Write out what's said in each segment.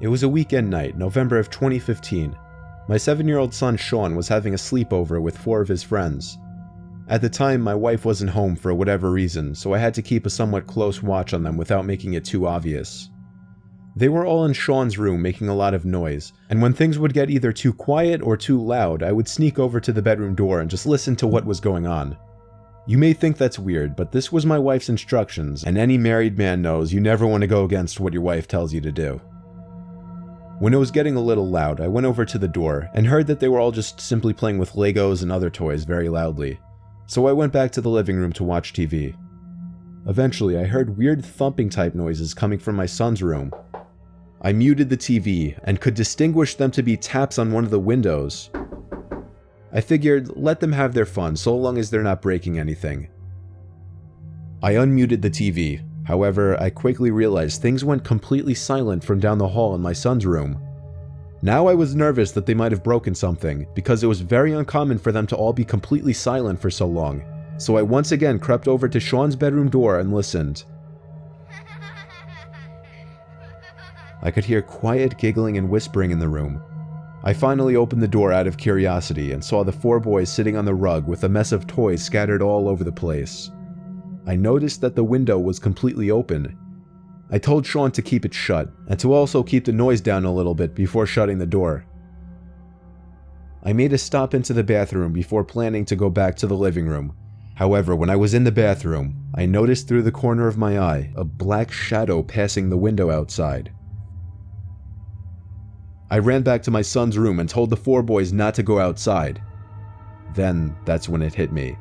It was a weekend night, November of 2015. My 7-year-old son Sean was having a sleepover with 4 of his friends. At the time, my wife wasn't home for whatever reason, so I had to keep a somewhat close watch on them without making it too obvious. They were all in Sean's room making a lot of noise, and when things would get either too quiet or too loud, I would sneak over to the bedroom door and just listen to what was going on. You may think that's weird, but this was my wife's instructions, and any married man knows you never want to go against what your wife tells you to do. When it was getting a little loud, I went over to the door and heard that they were all just simply playing with Legos and other toys very loudly. So I went back to the living room to watch TV. Eventually, I heard weird thumping type noises coming from my son's room. I muted the TV and could distinguish them to be taps on one of the windows. I figured, let them have their fun so long as they're not breaking anything. I unmuted the TV. However, I quickly realized things went completely silent from down the hall in my son's room. Now I was nervous that they might have broken something, because it was very uncommon for them to all be completely silent for so long. So I once again crept over to Sean's bedroom door and listened. I could hear quiet giggling and whispering in the room. I finally opened the door out of curiosity and saw the 4 boys sitting on the rug with a mess of toys scattered all over the place. I noticed that the window was completely open. I told Sean to keep it shut, and to also keep the noise down a little bit before shutting the door. I made a stop into the bathroom before planning to go back to the living room. However, when I was in the bathroom, I noticed through the corner of my eye a black shadow passing the window outside. I ran back to my son's room and told the 4 boys not to go outside. Then, that's when it hit me.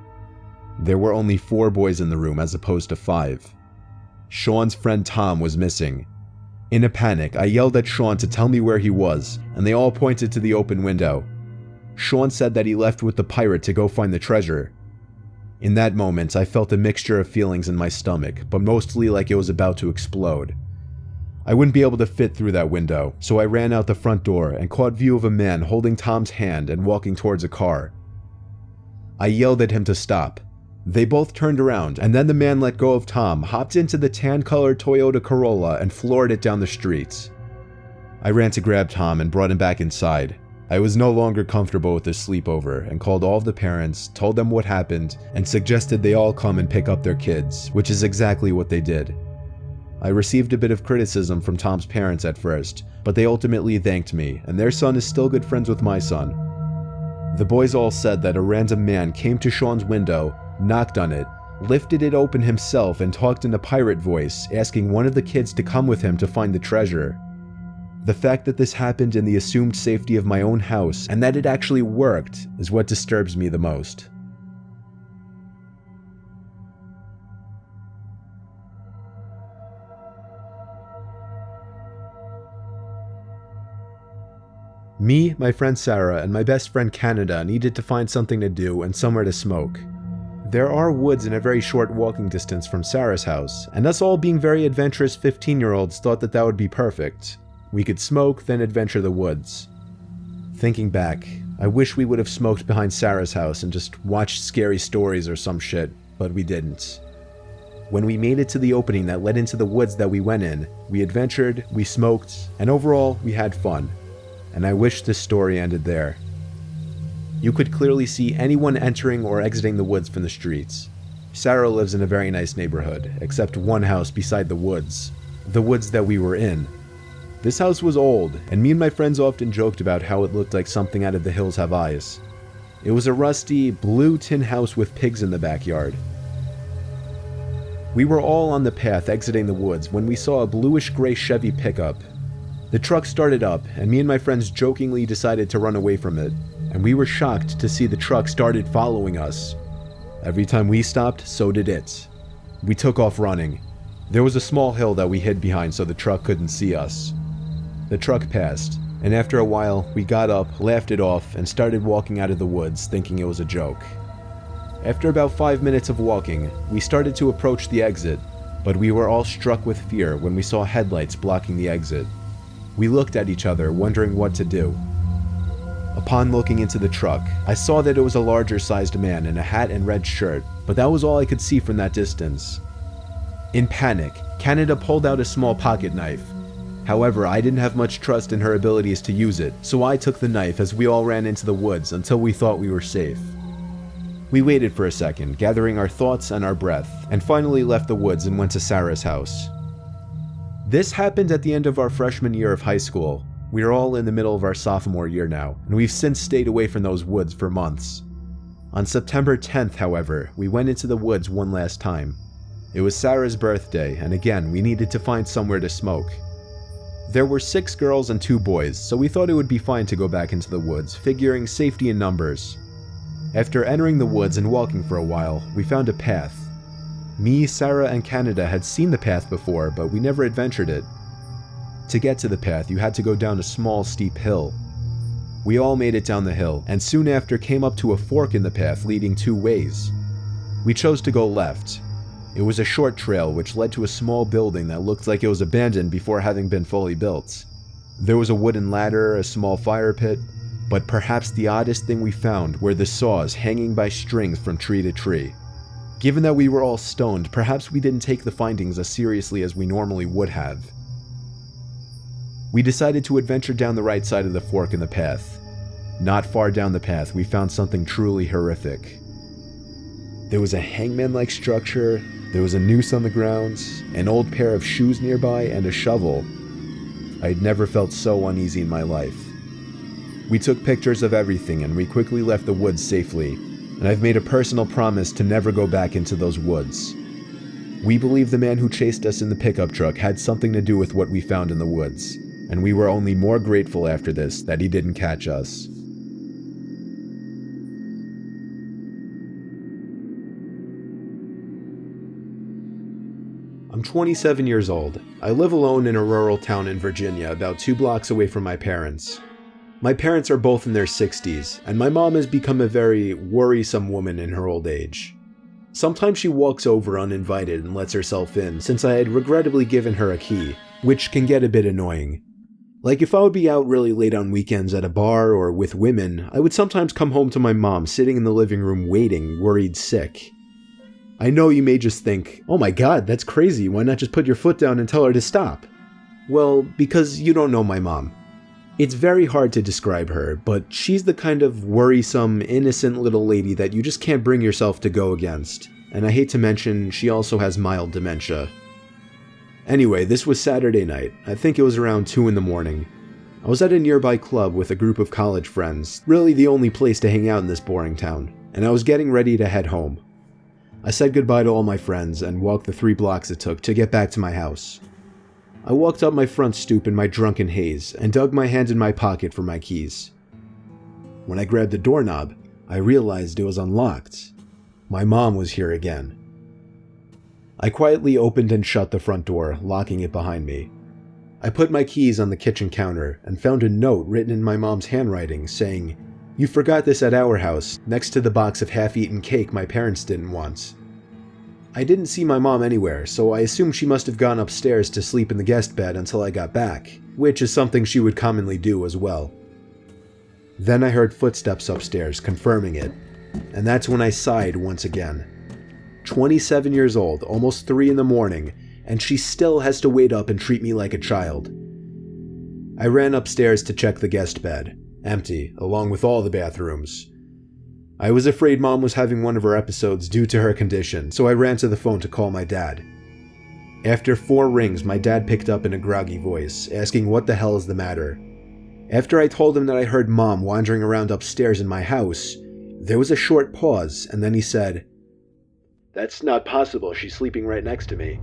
There were only 4 boys in the room as opposed to 5. Sean's friend Tom was missing. In a panic, I yelled at Sean to tell me where he was, and they all pointed to the open window. Sean said that he left with the pirate to go find the treasure. In that moment, I felt a mixture of feelings in my stomach, but mostly like it was about to explode. I wouldn't be able to fit through that window, so I ran out the front door and caught view of a man holding Tom's hand and walking towards a car. I yelled at him to stop. They both turned around, and then the man let go of Tom, hopped into the tan-colored Toyota Corolla, and floored it down the streets. I ran to grab Tom and brought him back inside. I was no longer comfortable with this sleepover and called all of the parents, told them what happened, and suggested they all come and pick up their kids, which is exactly what they did. I received a bit of criticism from Tom's parents at first, but they ultimately thanked me, and their son is still good friends with my son. The boys all said that a random man came to Sean's window, knocked on it, lifted it open himself, and talked in a pirate voice, asking one of the kids to come with him to find the treasure. The fact that this happened in the assumed safety of my own house, and that it actually worked, is what disturbs me the most. Me, my friend Sarah, and my best friend Canada needed to find something to do and somewhere to smoke. There are woods in a very short walking distance from Sarah's house, and us all being very adventurous 15-year-olds thought that would be perfect. We could smoke, then adventure the woods. Thinking back, I wish we would have smoked behind Sarah's house and just watched scary stories or some shit, but we didn't. When we made it to the opening that led into the woods that we went in, we adventured, we smoked, and overall, we had fun. And I wish this story ended there. You could clearly see anyone entering or exiting the woods from the streets. Sarah lives in a very nice neighborhood, except one house beside the woods that we were in. This house was old, and me and my friends often joked about how it looked like something out of The Hills Have Eyes. It was a rusty, blue tin house with pigs in the backyard. We were all on the path exiting the woods when we saw a bluish-gray Chevy pickup. The truck started up, and me and my friends jokingly decided to run away from it, and we were shocked to see the truck started following us. Every time we stopped, so did it. We took off running. There was a small hill that we hid behind so the truck couldn't see us. The truck passed, and after a while, we got up, laughed it off, and started walking out of the woods, thinking it was a joke. After about 5 minutes of walking, we started to approach the exit, but we were all struck with fear when we saw headlights blocking the exit. We looked at each other, wondering what to do. Upon looking into the truck, I saw that it was a larger-sized man in a hat and red shirt, but that was all I could see from that distance. In panic, Canada pulled out a small pocket knife. However, I didn't have much trust in her abilities to use it, so I took the knife as we all ran into the woods until we thought we were safe. We waited for a second, gathering our thoughts and our breath, and finally left the woods and went to Sarah's house. This happened at the end of our freshman year of high school. We are all in the middle of our sophomore year now, and we've since stayed away from those woods for months. On September 10th, however, we went into the woods one last time. It was Sarah's birthday, and again, we needed to find somewhere to smoke. There were 6 girls and 2 boys, so we thought it would be fine to go back into the woods, figuring safety in numbers. After entering the woods and walking for a while, we found a path. Me, Sarah, and Canada had seen the path before, but we never adventured it. To get to the path, you had to go down a small, steep hill. We all made it down the hill, and soon after came up to a fork in the path leading 2 ways. We chose to go left. It was a short trail which led to a small building that looked like it was abandoned before having been fully built. There was a wooden ladder, a small fire pit, but perhaps the oddest thing we found were the saws hanging by strings from tree to tree. Given that we were all stoned, perhaps we didn't take the findings as seriously as we normally would have. We decided to adventure down the right side of the fork in the path. Not far down the path, we found something truly horrific. There was a hangman-like structure, there was a noose on the ground, an old pair of shoes nearby, and a shovel. I'd never felt so uneasy in my life. We took pictures of everything and we quickly left the woods safely, and I've made a personal promise to never go back into those woods. We believe the man who chased us in the pickup truck had something to do with what we found in the woods, and we were only more grateful after this that he didn't catch us. I'm 27 years old. I live alone in a rural town in Virginia, about 2 blocks away from my parents. My parents are both in their 60s, and my mom has become a very worrisome woman in her old age. Sometimes she walks over uninvited and lets herself in, since I had regrettably given her a key, which can get a bit annoying. Like if I would be out really late on weekends at a bar or with women, I would sometimes come home to my mom sitting in the living room waiting, worried sick. I know you may just think, oh my god, that's crazy, why not just put your foot down and tell her to stop? Well, because you don't know my mom. It's very hard to describe her, but she's the kind of worrisome, innocent little lady that you just can't bring yourself to go against. And I hate to mention, she also has mild dementia. Anyway, this was Saturday night. I think it was around 2 in the morning. I was at a nearby club with a group of college friends, really the only place to hang out in this boring town, and I was getting ready to head home. I said goodbye to all my friends and walked the 3 blocks it took to get back to my house. I walked up my front stoop in my drunken haze and dug my hand in my pocket for my keys. When I grabbed the doorknob, I realized it was unlocked. My mom was here again. I quietly opened and shut the front door, locking it behind me. I put my keys on the kitchen counter and found a note written in my mom's handwriting saying, "You forgot this at our house, next to the box of half-eaten cake my parents didn't want." I didn't see my mom anywhere, so I assumed she must have gone upstairs to sleep in the guest bed until I got back, which is something she would commonly do as well. Then I heard footsteps upstairs, confirming it, and that's when I sighed once again. 27 years old, almost 3 in the morning, and she still has to wait up and treat me like a child. I ran upstairs to check the guest bed, empty, along with all the bathrooms. I was afraid Mom was having one of her episodes due to her condition, so I ran to the phone to call my dad. After 4 rings, my dad picked up in a groggy voice, asking what the hell is the matter. After I told him that I heard Mom wandering around upstairs in my house, there was a short pause, and then he said, "That's not possible, she's sleeping right next to me."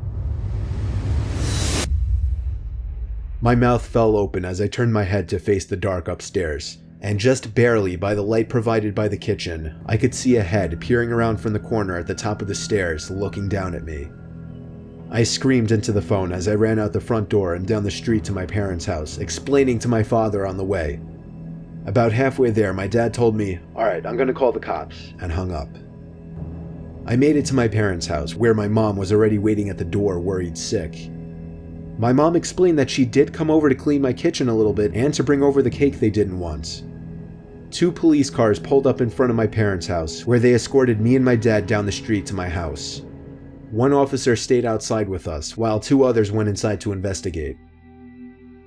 My mouth fell open as I turned my head to face the dark upstairs, and just barely by the light provided by the kitchen, I could see a head peering around from the corner at the top of the stairs, looking down at me. I screamed into the phone as I ran out the front door and down the street to my parents' house, explaining to my father on the way. About halfway there, my dad told me, "Alright, I'm gonna call the cops," and hung up. I made it to my parents' house, where my mom was already waiting at the door, worried sick. My mom explained that she did come over to clean my kitchen a little bit and to bring over the cake they didn't want. 2 police cars pulled up in front of my parents' house, where they escorted me and my dad down the street to my house. 1 officer stayed outside with us, while 2 others went inside to investigate.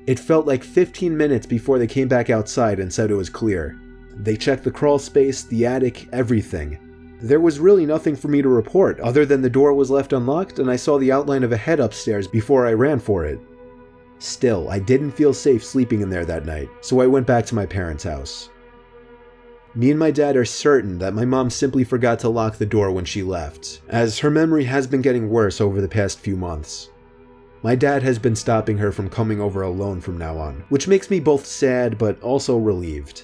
It felt like 15 minutes before they came back outside and said it was clear. They checked the crawl space, the attic, everything. There was really nothing for me to report other than the door was left unlocked and I saw the outline of a head upstairs before I ran for it. Still, I didn't feel safe sleeping in there that night, so I went back to my parents' house. Me and my dad are certain that my mom simply forgot to lock the door when she left, as her memory has been getting worse over the past few months. My dad has been stopping her from coming over alone from now on, which makes me both sad but also relieved.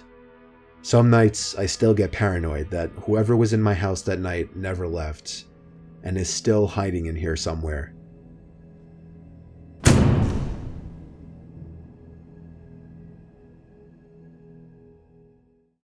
Some nights, I still get paranoid that whoever was in my house that night never left, and is still hiding in here somewhere.